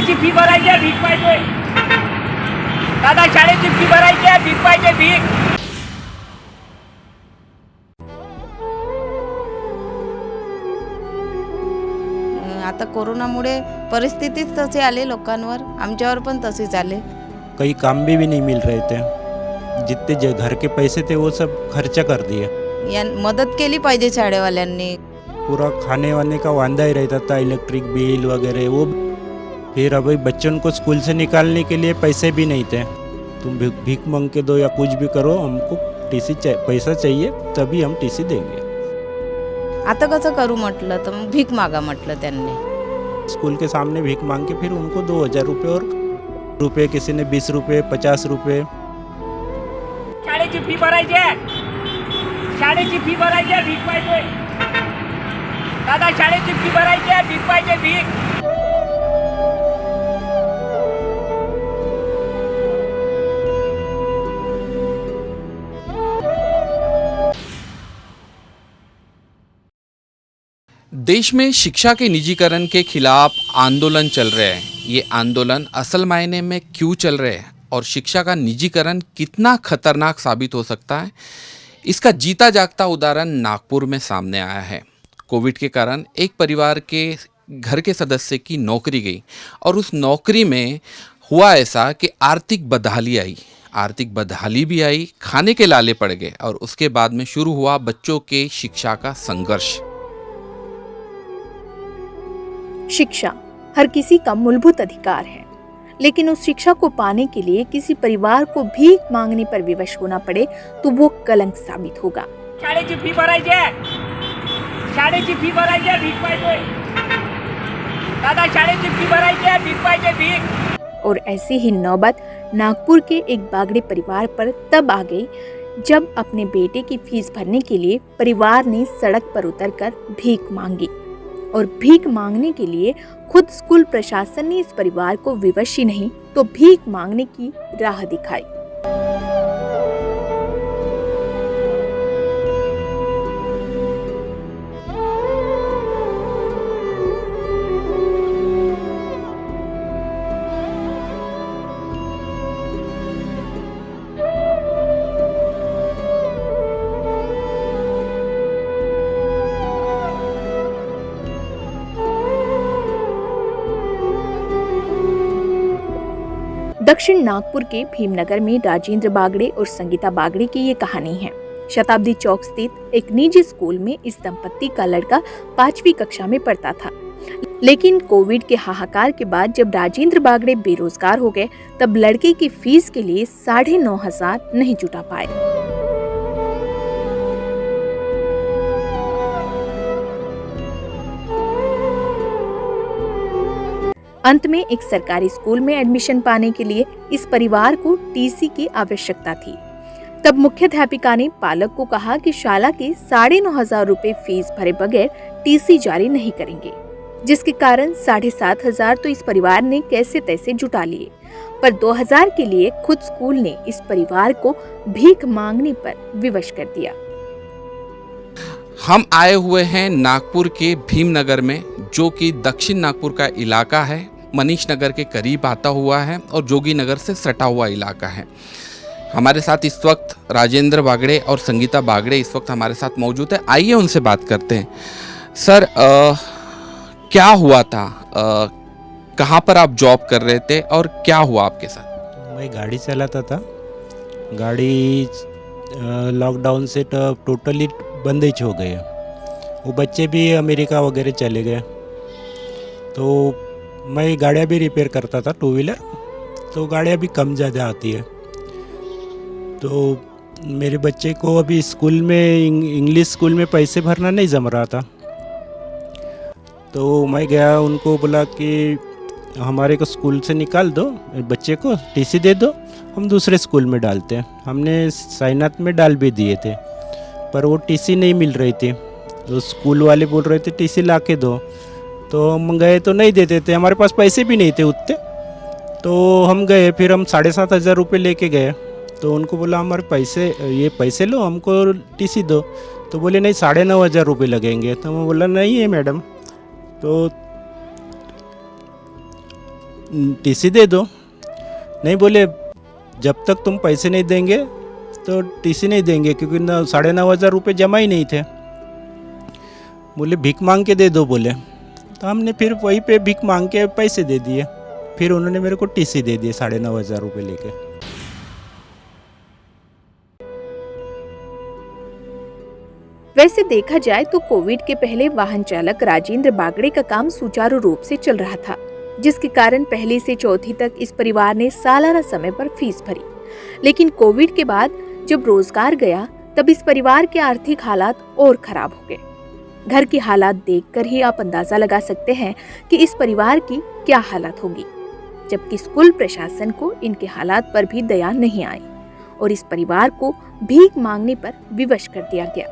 शाळेची फी भरायची आहे, भीक पाहिजे. दादा शाळेची फी भरायची आहे, भीक पाहिजे, भीक. आता कोरोनामुळे परिस्थितीच तसे आले लोकांवर, आमच्यावर पण तसेच आले. कई काम भी नहीं मिल रहे थे, जितने घर के पैसे थे वो सब खर्चा कर दिए. या मदत केली पाहिजे शाळेवाल्यांनी. पूरा खाने वाने का वांदा ही रहता था, इलेक्ट्रिक बिल वगैरह वो. फिर अभी बच्चों को स्कूल से निकालने के लिए पैसे भी नहीं थे. तुम भीख मांग के दो या कुछ भी करो, हमको टीसी पैसा चाहिए तभी हम टीसी देंगे. आता कसं करू म्हटलं तर मग भीक मागा म्हटलं त्यांनी. स्कूल के सामने भीख मांग के फिर उनको 2000 रुपये और रुपये, किसी ने 20 रुपये 50 रुपये. शाळेची फी भरायची आहे, शाळेची फी भरायची आहे, भीक पाहिजे. दादा शाळेची फी भरायची आहे, भीक पाहिजे, भीक. देश में शिक्षा के निजीकरण के खिलाफ आंदोलन चल रहे हैं. ये आंदोलन असल मायने में क्यों चल रहे हैं और शिक्षा का निजीकरण कितना खतरनाक साबित हो सकता है, इसका जीता जागता उदाहरण नागपुर में सामने आया है. कोविड के कारण एक परिवार के घर के सदस्य की नौकरी गई और उस नौकरी में हुआ ऐसा कि आर्थिक बदहाली आई. आर्थिक बदहाली भी आई, खाने के लाले पड़ गए और उसके बाद में शुरू हुआ बच्चों के शिक्षा का संघर्ष. शिक्षा हर किसी का मूलभूत अधिकार है, लेकिन उस शिक्षा को पाने के लिए किसी परिवार को भीख मांगने पर विवश होना पड़े तो वो कलंक साबित होगा. शाळेची फी भरायची आहे, शाळेची फी भरायची आहे, भीक पाहिजे. दादा शाळेची फी भरायची आहे, भीक पाहिजे, भीक. और ऐसी ही नौबत नागपुर के एक बागड़े परिवार पर तब आ गई जब अपने बेटे की फीस भरने के लिए परिवार ने सड़क पर उतरकर भीख मांगी. और भीख मांगने के लिए खुद स्कूल प्रशासन ने इस परिवार को विवश ही नहीं तो भीख मांगने की राह दिखाई. दक्षिण नागपुर के भीमनगर में राजेंद्र बागड़े और संगीता बागड़े की ये कहानी है. शताब्दी चौक स्थित एक निजी स्कूल में इस दंपत्ति का लड़का 5वीं कक्षा में पढ़ता था. लेकिन कोविड के हाहाकार के बाद जब राजेंद्र बागड़े बेरोजगार हो गए तब लड़के की फीस के लिए 9,500 नहीं जुटा पाए. अंत में एक सरकारी स्कूल में एडमिशन पाने के लिए इस परिवार को टीसी की आवश्यकता थी. तब मुख्याध्यापिका ने पालक को कहा कि शाला के 9,500 रुपए फीस भरे बगैर टीसी जारी नहीं करेंगे, जिसके कारण 7,500 तो इस परिवार ने कैसे तैसे जुटा लिए. पर 2,000 के लिए खुद स्कूल ने इस परिवार को भीख मांगने पर विवश कर दिया. हम आए हुए हैं नागपुर के भीमनगर में, जो कि दक्षिण नागपुर का इलाका है, मनीष नगर के करीब आता हुआ है और जोगी नगर से सटा हुआ इलाका है. हमारे साथ इस वक्त राजेंद्र बागड़े और संगीता बागड़े इस वक्त हमारे साथ मौजूद है. आइए उनसे बात करते हैं. सर, क्या हुआ था? कहाँ पर आप जॉब कर रहे थे और क्या हुआ आपके साथ? मैं गाड़ी चलाता था. गाड़ी लॉकडाउन से तो टोटली बंद ही हो गए. वो बच्चे भी अमेरिका वगैरह चले गए, तो मैं गाड़ियाँ भी रिपेयर करता था, 2 व्हीलर. तो गाड़ियाँ भी कम ज़्यादा आती है. तो मेरे बच्चे को अभी स्कूल में इंग्लिश स्कूल में पैसे भरना नहीं जम रहा था. तो मैं गया, उनको बोला कि हमारे को स्कूल से निकाल दो, बच्चे को टीसी दे दो, हम दूसरे स्कूल में डालते हैं. हमने साइनाथ में डाल भी दिए थे, पर वो टीसी नहीं मिल रही थी. तो स्कूल वाले बोल रहे थे टीसी ला के दो. तो हम गए तो नहीं देते थे, हमारे पास पैसे भी नहीं थे उतने. तो हम गए, फिर हम 7,500 रुपये लेके गए. तो उनको बोला हमारे पैसे लो, हमको टीसी दो. तो बोले नहीं, 9,500 रुपये लगेंगे. तो मैं बोला नहीं है मैडम. तो टीसी दे दो। नहीं बोले जब तक तुम पैसे नहीं देंगे तो टीसी नहीं देंगे, क्योंकि 9,500 रुपये जमा ही नहीं थे। बोले भीख मांग के दे दो बोले, तो हमने फिर वहीं पे भीख मांग के पैसे दे दिए। फिर उन्होंने मेरे को टीसी दे दिए 9,500 रुपये लेके। वैसे देखा जाए तो कोविड के पहले वाहन चालक राजेंद्र बागड़े का काम सुचारू रूप से चल रहा था, जिसके कारण पहली से चौथी तक इस परिवार ने सालाना समय पर फीस भरी। लेकिन कोविड के बाद जब रोजगार गया तब इस परिवार के आर्थिक हालात और खराब हो गए। घर की हालात देखकर ही आप अंदाजा लगा सकते हैं कि इस परिवार की क्या हालत होगी, जबकि स्कूल प्रशासन को इनके हालात पर भी दया नहीं आई और इस परिवार को भीख मांगने पर विवश कर दिया गया,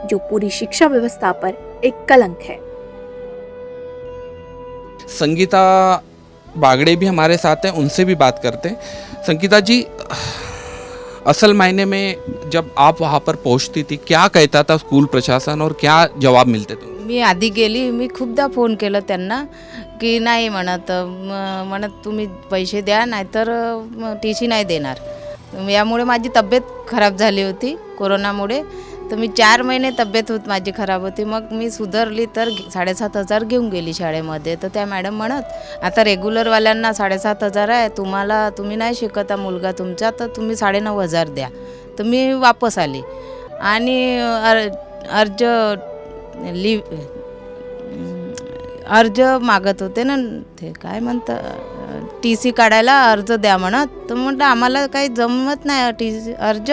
जो पूरी शिक्षा व्यवस्था पर एक कलंक है। संगीता बागड़े भी हमारे साथ हैं, उनसे भी बात करते हैं। संगीता जी, असल मायने में जब आप वहाँ पर पहुँचती थी क्या कहता था स्कूल प्रशासन और क्या जवाब मिलते थे? मी आधी गेली, मी खूपदा फोन केलं त्यांना की नाही म्हणत तुम्ही पैसे द्या, नाहीतर टीसी नाही देणार। यामुळे माझी तब्येत खराब झाली होती कोरोनामुळे, तर मी 4 महिने तब्येत माझी खराब होती। मग मी सुधारली तर 7,500 घेऊन गेली शाळेमध्ये। तर त्या मॅडम म्हणत आता रेग्युलरवाल्यांना 7,500 आहे, तुम्ही नाही शिकत मुलगा तुमचा, तर तुम्ही 9,500 द्या। तर मी वापस आली आणि अर्ज मागत होते ना, ते काय म्हणतं टीसी काढायला अर्ज द्या म्हणत। तर म्हटलं आम्हाला काही जमत नाही टीसी अर्ज,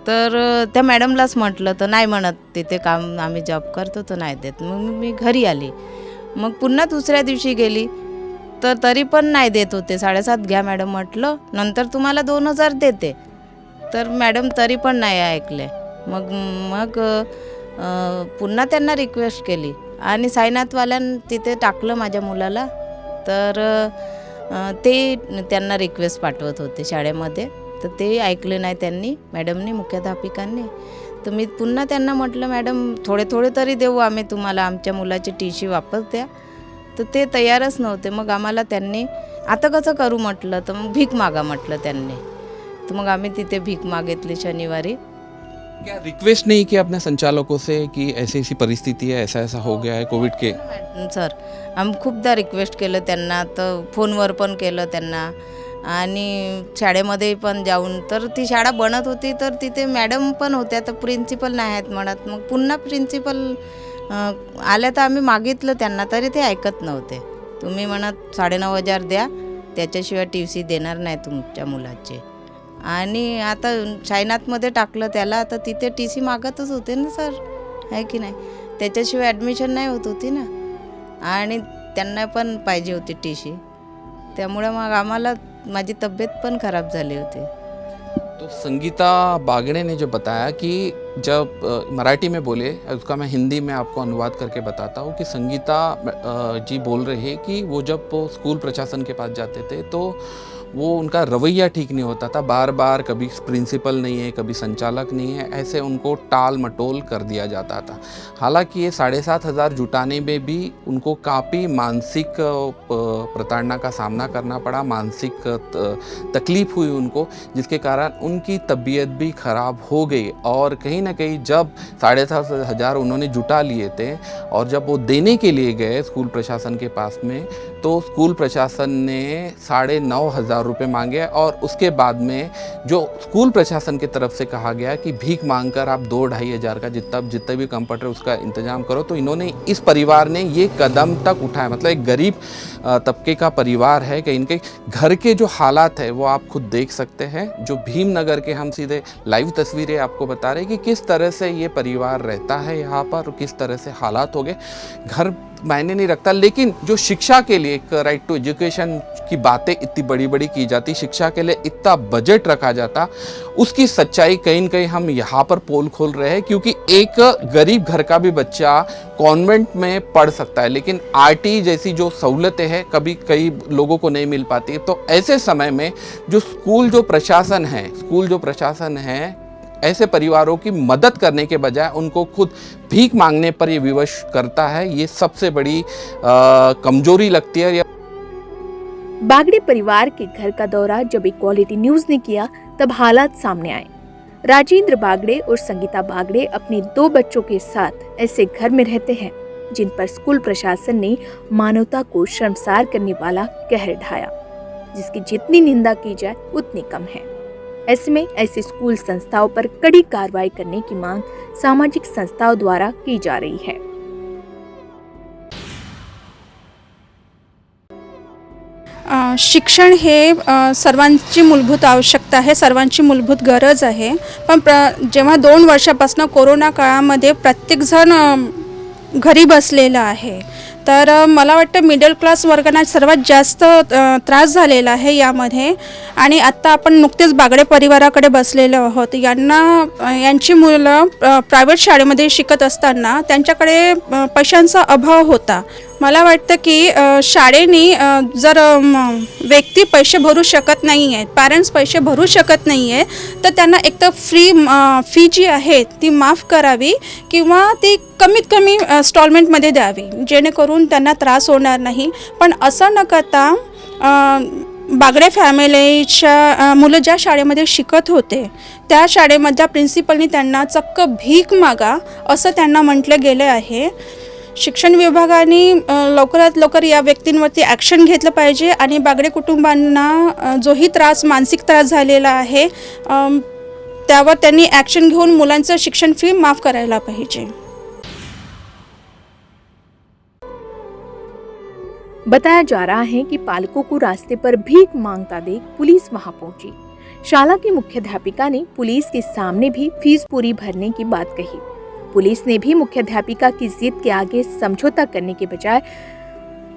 तर त्या मॅडमलाच म्हटलं तर नाही म्हणत, तिथे काम आम्ही जॉब करतो तर नाही देत। मग मी घरी आली, मग पुन्हा दुसऱ्या दिवशी गेली तर तरी पण नाही देत होते। 7,500 घ्या मॅडम म्हटलं, नंतर तुम्हाला 2,000 देते, तर मॅडम तरी पण नाही ऐकले। मग पुन्हा त्यांना रिक्वेस्ट केली आणि साईनाथवाल्यानं तिथे टाकलं माझ्या मुलाला, तर ते त्यांना रिक्वेस्ट पाठवत होते शाळेमध्ये, तर ते ऐकले नाही त्यांनी, मॅडमनी, मुख्याध्यापिकांनी। तर मी पुन्हा त्यांना म्हटलं मॅडम थोडे तरी देऊ आम्ही तुम्हाला, आमच्या मुलाची टीसी वापस द्या। तर ते तयारच नव्हते। मग आम्हाला त्यांनी आता कसं करू म्हटलं, तर मग भीक मागा म्हटलं त्यांनी। तर मग आम्ही तिथे भीक मागितली शनिवारी। क्या रिक्वेस्ट नहीं किया अपने संचालकों से कि ऐसी ऐसी परिस्थिती है, ऐसा ऐसा हो गया है कोविड के? सर आम्ही खूपदा रिक्वेस्ट केलं त्यांना, तर फोनवर पण केलं त्यांना आणि शाळेमध्ये पण जाऊन, तर ती शाळा बनत होती तर तिथे मॅडम पण होत्या, तर प्रिन्सिपल नाही आहेत म्हणत। मग पुन्हा प्रिन्सिपल आल्या तर आम्ही मागितलं त्यांना, तरी ते ऐकत नव्हते। तुम्ही म्हणत 9,500 द्या, त्याच्याशिवाय टीसी देणार नाही तुमच्या मुलाची। आणि आता साईनाथमध्ये टाकलं त्याला, तर तिथे टीसी मागतच होते ना सर, आहे की नाही, त्याच्याशिवाय ॲडमिशन नाही होत होती ना, आणि त्यांना पण पाहिजे होती टीसी। त्यामुळे मग आम्हाला माझी तब्येत पण खराब झाली होती। तो संगीता बागड़े ने जो बताया कि जब मराठी में बोले, उसका मैं हिंदी में आपको अनुवाद करके बताता हूँ कि संगीता जी बोल रहे हैं कि वो जब वो स्कूल प्रशासन के पास जाते थे तो वो उनका रवैया ठीक नहीं होता था। बार बार कभी प्रिंसिपल नहीं है, कभी संचालक नहीं है, ऐसे उनको टाल मटोल कर दिया जाता था। हालांकि ये 7,500 जुटाने में भी उनको काफ़ी मानसिक प्रताड़ना का सामना करना पड़ा, मानसिक तकलीफ़ हुई उनको, जिसके कारण उनकी तबीयत भी ख़राब हो गई। और कहीं ना कहीं जब 7,500 उन्होंने जुटा लिए थे और जब वो देने के लिए गए स्कूल प्रशासन के पास में, तो स्कूल प्रशासन ने 9,500 रुपये मांगे और उसके बाद में जो स्कूल प्रशासन की तरफ से कहा गया कि भीख मांगकर आप 2-2.5 हज़ार का जितना भी कंप्यूटर उसका इंतजाम करो, तो इन्होंने, इस परिवार ने ये कदम तक उठाया। मतलब एक गरीब तबके का परिवार है, कि इनके घर के जो हालात है वो आप खुद देख सकते हैं। जो भीमनगर के हम सीधे लाइव तस्वीरें आपको बता रहे हैं कि किस तरह से ये परिवार रहता है यहाँ पर, किस तरह से हालात हो गए। घर मायने नहीं रखता, लेकिन जो शिक्षा के लिए एक राइट टू एजुकेशन की बातें इतनी बड़ी बड़ी की जाती, शिक्षा के लिए इतना बजट रखा जाता, उसकी सच्चाई कहीं न कहीं हम यहाँ पर पोल खोल रहे हैं। क्योंकि एक गरीब घर का भी बच्चा कॉन्वेंट में पढ़ सकता है, लेकिन आरटी जैसी जो सहूलतें हैं कभी कई लोगों को नहीं मिल पाती। तो ऐसे समय में जो स्कूल जो प्रशासन है ऐसे परिवारों की मदद करने के बजाय उनको खुद भीख मांगने पर ये विवश करता है। ये सबसे बड़ी कमजोरी लगती है। बागड़े परिवार के घर का दौरा जब इक्वालिटी न्यूज ने किया तब हालात सामने आए। राजेंद्र बागड़े और संगीता बागड़े अपने 2 बच्चों के साथ ऐसे घर में रहते हैं जिन पर स्कूल प्रशासन ने मानवता को शर्मसार करने वाला कहर ढाया, जिसकी जितनी निंदा की जाए उतनी कम है। ऐसे में ऐसे स्कूल संस्थाओं पर कड़ी कार्रवाई करने की मांग सामाजिक संस्थाओं द्वारा की जा रही है। शिक्षण हे सर्वांची मूलभूत आवश्यकता आहे, सर्वांची मूलभूत गरज आहे. पण जेव्हा 2 वर्षापासून कोरोना काळामध्ये प्रत्येकजण घरी बसलेला आहे, तर मला वाटतं मिडल क्लास वर्गांना सर्वात जास्त त्रास झालेला आहे यामध्ये. आणि आत्ता आपण नुकतेच बागडे परिवाराकडे बसलेलो आहोत. यांची मुलं प्रायव्हेट शाळेमध्ये शिकत असताना त्यांच्याकडे पैशांचा अभाव होता. मला वाटतं की शाळेने जर व्यक्ती पैसे भरू शकत नाही आहेत, पॅरेंट्स पैसे भरू शकत नाही आहे, तर त्यांना एकतर फी जी आहे ती माफ करावी किंवा ती कमीत कमी स्टॉलमेंटमध्ये द्यावी, जेणेकरून त्यांना त्रास होणार नाही. पण असं न करता बागडे फॅमिलीच्या मुलं ज्या शाळेमध्ये शिकत होते त्या शाळेमधल्या प्रिन्सिपलनी त्यांना चक्क भीक मागा असं त्यांना म्हटलं गेलं आहे. शिक्षण विभागाने लवकरात लवकर या व्यक्तींवरती ॲक्शन घेतलं पाहिजे आणि बागडे कुटुंबांना जोही मानसिक त्रास झालेला आहे त्यावर त्यांनी ॲक्शन घेऊन मुलांचं शिक्षण फी माफ करायला पाहिजे. बताया जा रहा है कि पालकों को रास्ते पर भीख मांगता देख पुलिस वहां पहुंची। शाला की मुख्याध्यापिका ने पुलिस के सामने भी फीस पूरी भरने की बात कही। पुलिस ने भी मुख्याध्यापिका की जिद के आगे समझौता करने के बजाय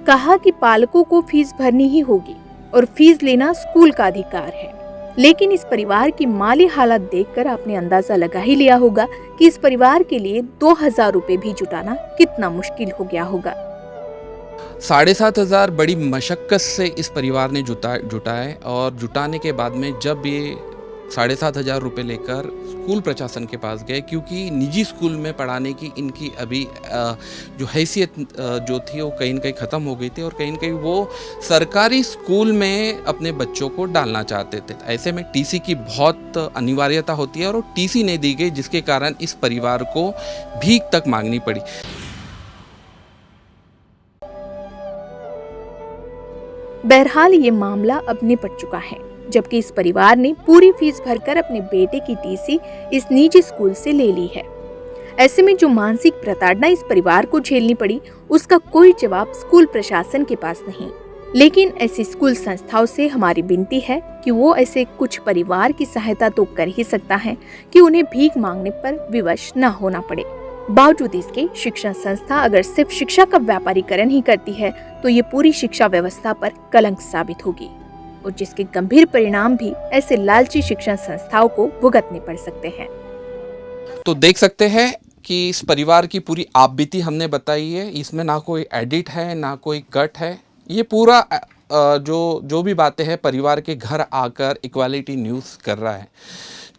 कहा कि पालकों को फीस भरनी ही होगी और फीस लेना स्कूल का अधिकार है। लेकिन इस परिवार की माली हालत देखकर आपने अंदाजा लगा ही लिया होगा कि इस परिवार के लिए 2000 रुपए भी जुटाना कितना मुश्किल हो गया होगा। 7,500 बड़ी मशक्क़त से इस परिवार ने जुटाए और जुटाने के बाद में जब ये 7,500 रुपये लेकर स्कूल प्रशासन के पास गए, क्योंकि निजी स्कूल में पढ़ाने की इनकी अभी जो हैसियत जो थी वो कहीं न कहीं ख़त्म हो गई थी और कहीं न कहीं वो सरकारी स्कूल में अपने बच्चों को डालना चाहते थे। ऐसे में टीसी की बहुत अनिवार्यता होती है और वो टीसी नहीं दी गई, जिसके कारण इस परिवार को भीख तक मांगनी पड़ी। बहरहाल ये मामला अब निपट चुका है, जबकि इस परिवार ने पूरी फीस भरकर अपने बेटे की टीसी इस निजी स्कूल से ले ली है। ऐसे में जो मानसिक प्रताड़ना इस परिवार को झेलनी पड़ी उसका कोई जवाब स्कूल प्रशासन के पास नहीं। लेकिन ऐसी स्कूल संस्थाओं से हमारी विनती है कि वो ऐसे कुछ परिवार की सहायता तो कर ही सकता है कि उन्हें भीख मांगने पर विवश न होना पड़े। बावजूद इसके शिक्षण संस्था अगर सिर्फ शिक्षा का व्यापारीकरण ही करती है तो ये पूरी शिक्षा व्यवस्था पर कलंक साबित होगी और जिसके गंभीर परिणाम भी ऐसे लालची शिक्षण संस्थाओं को भुगतने पड़ सकते हैं। तो देख सकते हैं कि इस परिवार की पूरी आपबीती हमने बताई है। इसमें ना कोई एडिट है ना कोई कट है, ये पूरा जो भी बातें हैं परिवार के घर आकर इक्वालिटी न्यूज़ कर रहा है।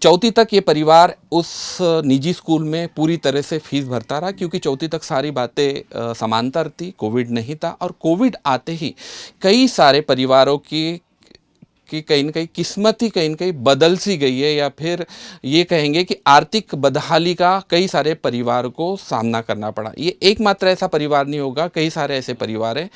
चौथी तक ये परिवार उस निजी स्कूल में पूरी तरह से फीस भरता रहा, क्योंकि चौथी तक सारी बातें समांतर थी, कोविड नहीं था। और कोविड आते ही कई सारे परिवारों की कहीं न कहीं किस्मत ही कहीं न कहीं बदल सी गई है, या फिर ये कहेंगे कि आर्थिक बदहाली का कई सारे परिवार को सामना करना पड़ा। ये एकमात्र ऐसा परिवार नहीं होगा, कई सारे ऐसे परिवार हैं।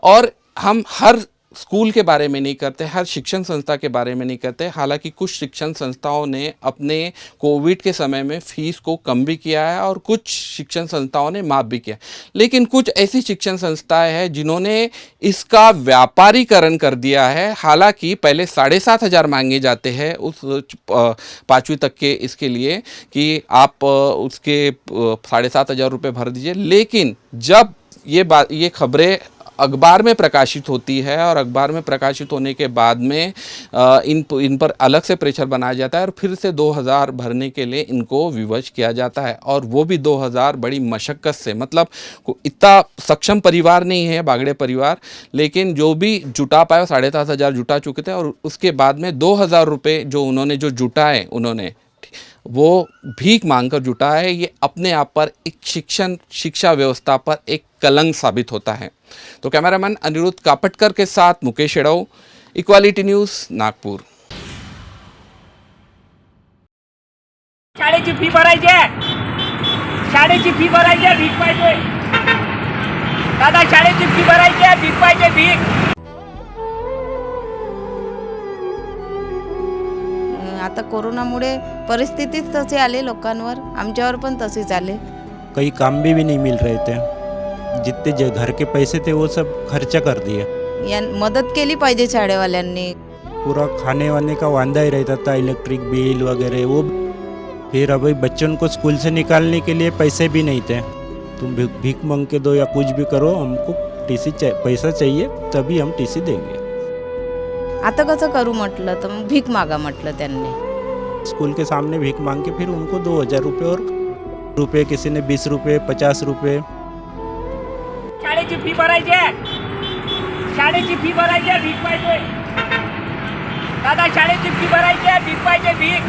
और हम हर स्कूल के बारे में नहीं करते, हर शिक्षण संस्था के बारे में नहीं करते। हालांकि कुछ शिक्षण संस्थाओं ने अपने कोविड के समय में फ़ीस को कम भी किया है और कुछ शिक्षण संस्थाओं ने माफ़ भी किया, लेकिन कुछ ऐसी शिक्षण संस्थाएं हैं जिन्होंने इसका व्यापारीकरण कर दिया है। हालांकि पहले 7,500 मांगे जाते हैं उस 5वीं तक के इसके लिए कि आप उसके 7,500 रुपये भर दीजिए, लेकिन जब ये खबरें अखबार में प्रकाशित होती है और अखबार में प्रकाशित होने के बाद में इन पर अलग से प्रेशर बनाया जाता है और फिर से 2,000 भरने के लिए इनको विवश किया जाता है, और वो भी 2,000 बड़ी मशक्क़त से। मतलब इतना सक्षम परिवार नहीं है बागड़े परिवार, लेकिन जो भी जुटा पाए 7,500 जुटा चुके थे और उसके बाद में 2,000 रुपये जो उन्होंने जुटाए उन्होंने, वो भीख मांगकर जुटा है, ये अपने आप पर एक शिक्षा व्यवस्था पर एक कलंक साबित होता है। तो कैमरामैन अनिरुद्ध कापटकर के साथ मुकेश एड़व, इक्वालिटी न्यूज़, नागपुर। शाळेची फी भरायची आहे, शाळेची फी भरायची आहे, भीक पाहिजे दादा, शाळेची फी भरायची आहे, भीक पाहिजे, भीक. आता कोरोनामुळे परिस्थितीच तशी आली लोकांवर, आमच्यावर पण तशीच आली. कई काम भी नहीं मिल रहे थे, जितने घर के पैसे थे वो सब खर्चा कर दिए. या मदत केली पाहिजे शाळेवाल्यांनी. पूरा खाने वाने का वांदा ही रहता था, इलेक्ट्रिक बिल वगैरह वो. फिर अभी बच्चों को स्कूल से निकालने के लिए पैसे भी नहीं थे. तुम भीख मांग के दो या कुछ भी करो, हमको टीसी पैसा चाहिए तभी हम टीसी देंगे. आता कसं करू म्हटलं तर मग भीक मागा म्हटलं त्यांनी. स्कूल के सामने भीख मांग के फिर उनको 2000 रुपये और रुपये, किसी ने 20 रुपये 50 रुपये. शाळेची फी भरायची आहे, शाळेची फी भरायची आहे, भीक पाहिजे दादा, शाळेची फी भरायची आहे, भीक पाहिजे, भीक.